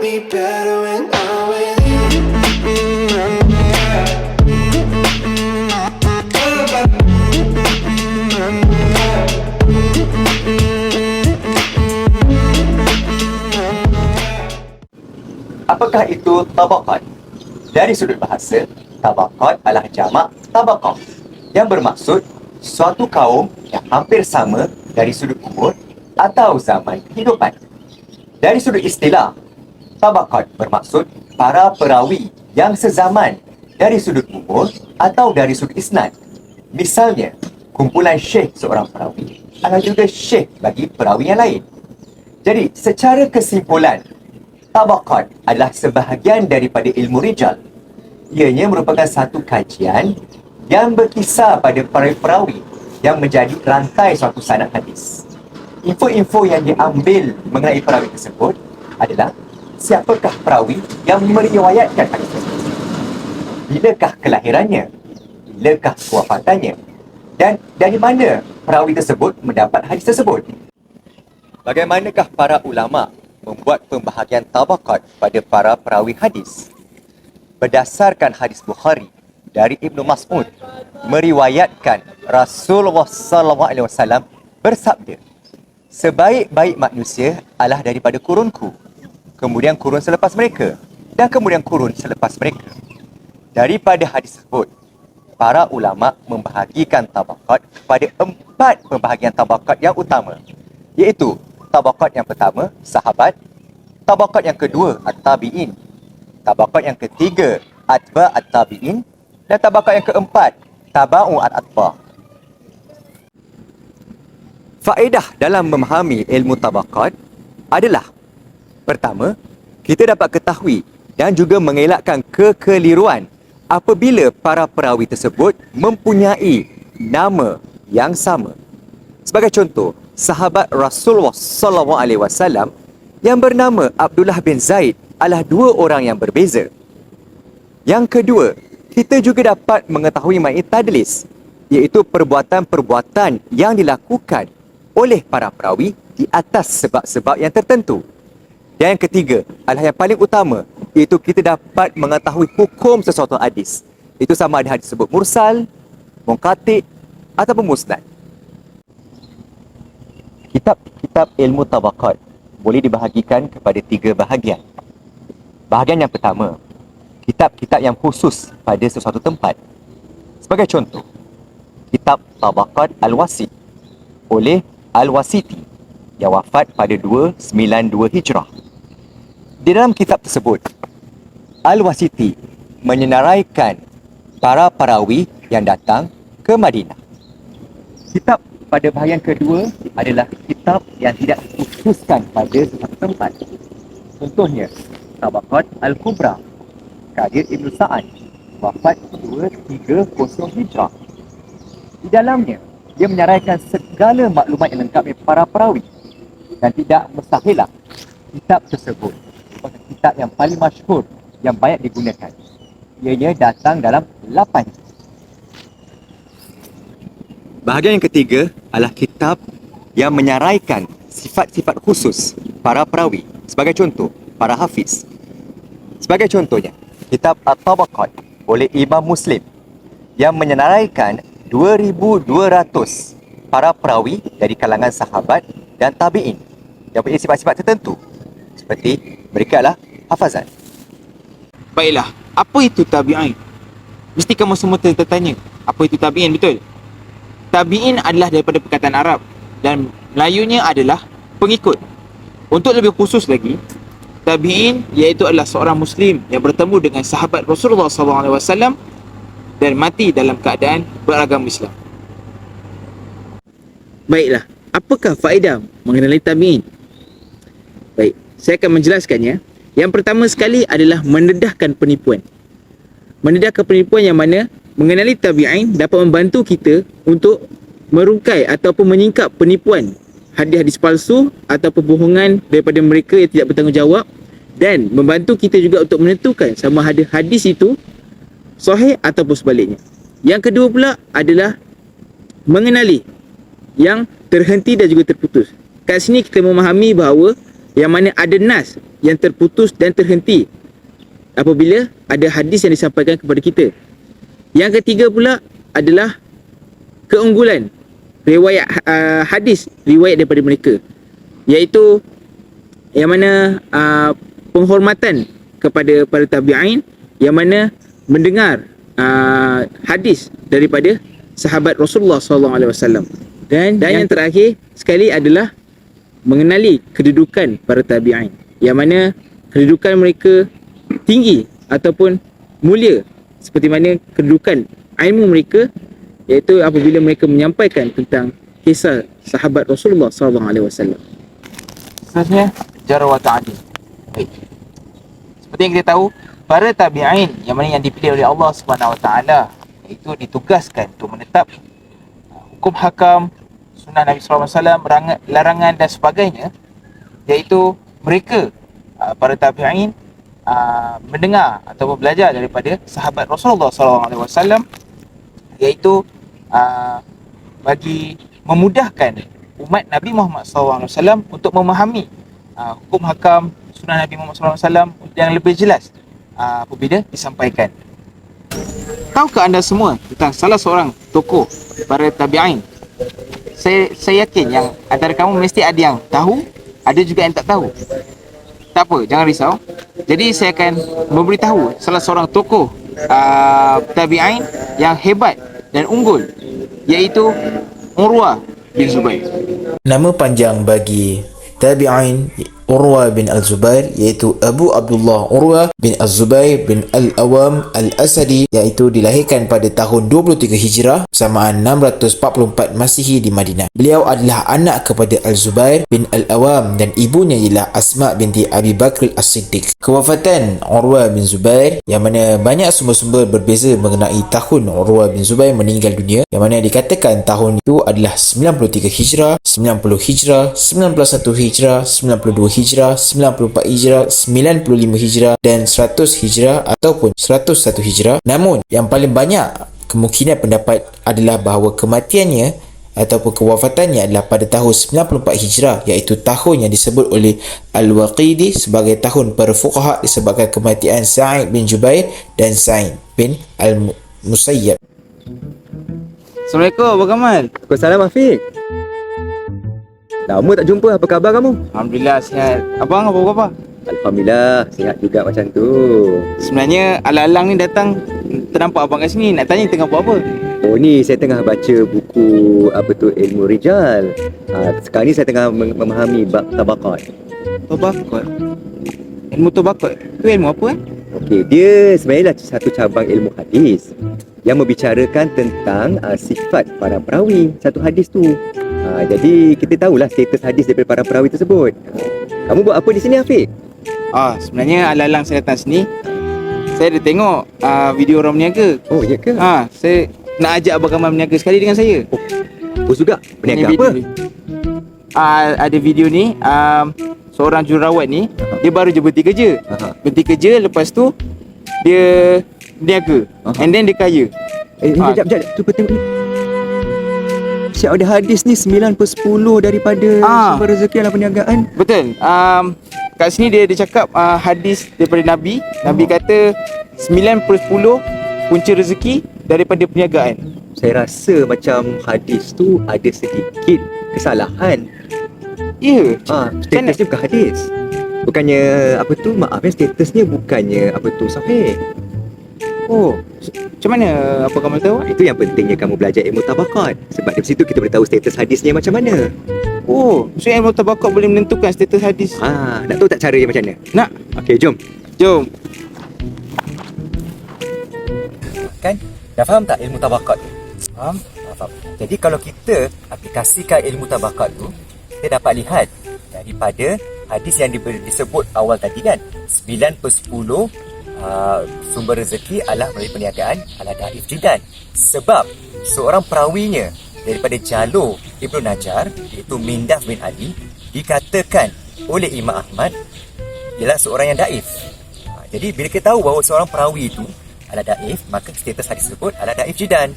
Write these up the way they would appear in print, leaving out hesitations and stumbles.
me better when I'm with you. Apakah itu tabaqat? Dari sudut bahasa, tabaqat adalah jamak tabaqah yang bermaksud suatu kaum yang hampir sama dari sudut umur atau zaman kehidupan. Dari sudut istilah, tabaqat bermaksud para perawi yang sezaman dari sudut umur atau dari sudut isnad. Misalnya, kumpulan syekh seorang perawi adalah juga syekh bagi perawi yang lain. Jadi, secara kesimpulan, tabaqat adalah sebahagian daripada ilmu rijal. Ianya merupakan satu kajian yang berkisar pada perawi-perawi yang menjadi rantai suatu sanad hadis. Info-info yang diambil mengenai perawi tersebut adalah siapakah perawi yang meriwayatkan hadis tersebut, bilakah kelahirannya, bilakah kewafatannya, dan dari mana perawi tersebut mendapat hadis tersebut. Bagaimanakah para ulama membuat pembahagian tabaqat pada para perawi hadis? Berdasarkan hadis Bukhari dari Ibnu Mas'ud meriwayatkan Rasulullah SAW bersabda, sebaik-baik manusia adalah daripada kurunku, kemudian kurun selepas mereka, dan kemudian kurun selepas mereka. Daripada hadis tersebut, para ulama membahagikan tabaqat kepada 4 pembahagian tabaqat yang utama, iaitu tabaqat yang pertama, sahabat. Tabaqat yang kedua, at-tabi'in. Tabaqat yang ketiga, atba' at-tabi'in. Dan tabaqat yang keempat, taba'u at-atba'. Faedah dalam memahami ilmu tabaqat adalah: pertama, kita dapat ketahui dan juga mengelakkan kekeliruan apabila para perawi tersebut mempunyai nama yang sama. Sebagai contoh, sahabat Rasulullah SAW yang bernama Abdullah bin Zaid adalah 2 orang yang berbeza. Yang kedua, kita juga dapat mengetahui mengenai tadlis, iaitu perbuatan-perbuatan yang dilakukan oleh para perawi di atas sebab-sebab yang tertentu. Dan yang ketiga adalah yang paling utama, iaitu kita dapat mengetahui hukum sesuatu hadis. Itu sama ada hadis tersebut mursal, munqati' ataupun musnad. Kitab-kitab ilmu tabaqat boleh dibahagikan kepada 3 bahagian. Bahagian yang pertama, kitab-kitab yang khusus pada sesuatu tempat. Sebagai contoh, kitab Tabaqat Al-Wasit oleh Al-Wasiti yang wafat pada 292 Hijrah. Di dalam kitab tersebut, Al-Wasiti menyenaraikan para perawi yang datang ke Madinah. Kitab pada bahagian kedua adalah kitab yang tidak dikhususkan pada satu tempat. Contohnya, Tabaqat Al-Kubra karya Ibn Sa'ad, wafat 230 Hijrah. Di dalamnya, dia menyenaraikan segala maklumat yang lengkap dari para perawi, dan tidak mustahillah kitab tersebut merupakan kitab yang paling masyhur yang banyak digunakan. Ianya datang dalam 8 juz. Bahagian yang ketiga adalah kitab yang menyaraikan sifat-sifat khusus para perawi. Sebagai contoh, para hafiz. Sebagai contohnya, kitab At-Tabaqat oleh Imam Muslim yang menyenaraikan 2,200 para perawi dari kalangan sahabat dan tabi'in yang mempunyai sifat-sifat tertentu, seperti mereka adalah hafazan. Baiklah, apa itu tabi'in? Mesti kamu semua tertanya, apa itu tabi'in, betul? Tabi'in adalah daripada perkataan Arab dan Melayunya adalah pengikut. Untuk lebih khusus lagi, tabi'in iaitu adalah seorang Muslim yang bertemu dengan sahabat Rasulullah SAW dan mati dalam keadaan beragama Islam. Baiklah, apakah faedah mengenali tabi'in? Baik, saya akan menjelaskannya. Yang pertama sekali adalah mendedahkan penipuan. Mendedahkan penipuan yang mana mengenali tabi'in dapat membantu kita untuk merungkai ataupun menyingkap penipuan hadis-hadis palsu atau perbohongan daripada mereka yang tidak bertanggungjawab, dan membantu kita juga untuk menentukan sama ada hadis itu sahih ataupun sebaliknya. Yang kedua pula adalah mengenali yang terhenti dan juga terputus. Kat sini kita memahami bahawa yang mana ada nas yang terputus dan terhenti apabila ada hadis yang disampaikan kepada kita. Yang ketiga pula adalah keunggulan riwayat hadis riwayat daripada mereka, iaitu yang mana penghormatan kepada para tabi'in yang mana mendengar hadis daripada sahabat Rasulullah SAW. Dan yang terakhir sekali adalah mengenali kedudukan para tabi'in, yang mana kedudukan mereka tinggi ataupun mulia seperti mana kedudukan ilmu mereka, iaitu apabila mereka menyampaikan tentang kisah sahabat Rasulullah SAW. Seterusnya, jar wa ta'dil. Baik. Seperti yang kita tahu, para tabi'in yang mana yang dipilih oleh Allah Subhanahu Wa Taala, iaitu ditugaskan untuk menetap hukum hakam, sunnah Nabi SAW, larangan dan sebagainya, iaitu mereka para tabi'in mendengar atau belajar daripada sahabat Rasulullah SAW, iaitu bagi memudahkan umat Nabi Muhammad SAW untuk memahami hukum hakam sunnah Nabi Muhammad SAW yang lebih jelas apabila disampaikan. Tahukah anda semua tentang salah seorang tokoh para tabi'in? Saya yakin yang antara kamu mesti ada yang tahu, ada juga yang tak tahu. Tak apa, jangan risau. Jadi saya akan memberitahu salah seorang tokoh tabi'in yang hebat dan unggul, iaitu Urwah bin Zubair. Nama panjang bagi tabi'in Urwah bin Al-Zubair iaitu Abu Abdullah Urwah bin Al-Zubair bin Al-Awam Al-Asadi, iaitu dilahirkan pada tahun 23 Hijrah bersamaan 644 Masihi di Madinah. Beliau adalah anak kepada Al-Zubair bin Al-Awam dan ibunya ialah Asma binti Abi Bakr As-Siddiq. Kewafatan Urwah bin Zubair, yang mana banyak sumber-sumber berbeza mengenai tahun Urwah bin Zubair meninggal dunia, yang mana dikatakan tahun itu adalah 93 Hijrah, 90 Hijrah, 91 Hijrah, 92 Hijrah, 94 Hijrah, 95 Hijrah dan 100 Hijrah ataupun 101 Hijrah. Namun yang paling banyak kemungkinan pendapat adalah bahawa kematiannya ataupun kewafatannya adalah pada tahun 94 Hijrah, iaitu tahun yang disebut oleh Al-Waqidi sebagai tahun para fuqaha disebabkan kematian Sa'id bin Jubair dan Sa'id bin Al-Musayyab. Assalamualaikum, Abang Kamal. Waalaikumsalam Afiq. Lama tak jumpa, apa khabar kamu? Alhamdulillah sihat. Abang apa khabar? Alhamdulillah, sihat juga macam tu. Sebenarnya alang-alang ni datang ternampak abang kat sini, nak tanya tengah buat apa? Oh ni saya tengah baca buku apa tu, Ilmu Rijal. Sekarang ni saya tengah memahami bab tabaqat. Tabaqat. Ilmu tabaqat. Tu ilmu apa Okey, dia sebenarnya satu cabang ilmu hadis yang membicarakan tentang sifat para perawi satu hadis tu. Jadi kita tahulah status hadis daripada para perawi tersebut. Kamu buat apa di sini Afiq? Sebenarnya alang-alang saya datang sini, saya ada tengok video orang berniaga. Oh, ya ke? Saya nak ajak Abang Kamal berniaga sekali dengan saya. Oh juga? Berniaga Ini apa? video ni. Ada video ni, seorang jururawat ni, dia baru je berhenti kerja. Berhenti kerja, lepas tu dia berniaga. And then dia kaya. Sekejap. Cuba tengok ni. Siap ada hadis ni 9/10 daripada sumber rezeki dalam perniagaan. Betul. Kat sini dia cakap hadis daripada Nabi. Nabi kata 9/10 punca rezeki daripada perniagaan. Saya rasa macam hadis tu ada sedikit kesalahan. Ya. Statusnya bukan hadis. Bukannya apa tu, maaf ya, statusnya bukannya apa tu sahih. Oh, macam mana apa kamu tahu? Itu yang pentingnya kamu belajar ilmu tabaqat. Sebab dari situ kita boleh tahu status hadisnya macam mana. Oh, so ilmu tabaqat boleh menentukan status hadis. Nak tahu tak caranya macam mana? Nak. Okey, jom. Kan? Dah faham tak ilmu tabaqat tu? Faham? Jadi kalau kita aplikasikan ilmu tabaqat tu, kita dapat lihat daripada hadis yang disebut awal tadi kan, 9/10 sumber rezeki adalah melalui perniagaan adalah daif jidan. Sebab seorang perawinya daripada jalur Ibnu Najjar, iaitu Mindaf bin Ali, dikatakan oleh Imam Ahmad ialah seorang yang daif. Jadi bila kita tahu bahawa seorang perawi itu adalah daif, maka status hadis tersebut adalah daif jidan.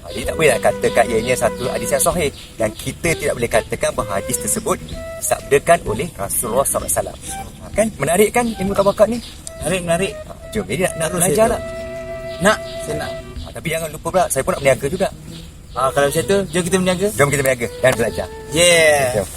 Jadi tak boleh nak katakan ianya satu hadis yang sahih, dan kita tidak boleh katakan bahawa hadis tersebut disabdakan oleh Rasulullah SAW. Kan menarik kan ilmu tabakat ni? Menarik. Jom, jadi nak Terus belajar saya lah. Nak, saya nak. Tapi jangan lupa pula, saya pun nak berniaga juga. Kalau macam tu, jom kita berniaga. Jom kita berniaga dan belajar. Yeah. Jom.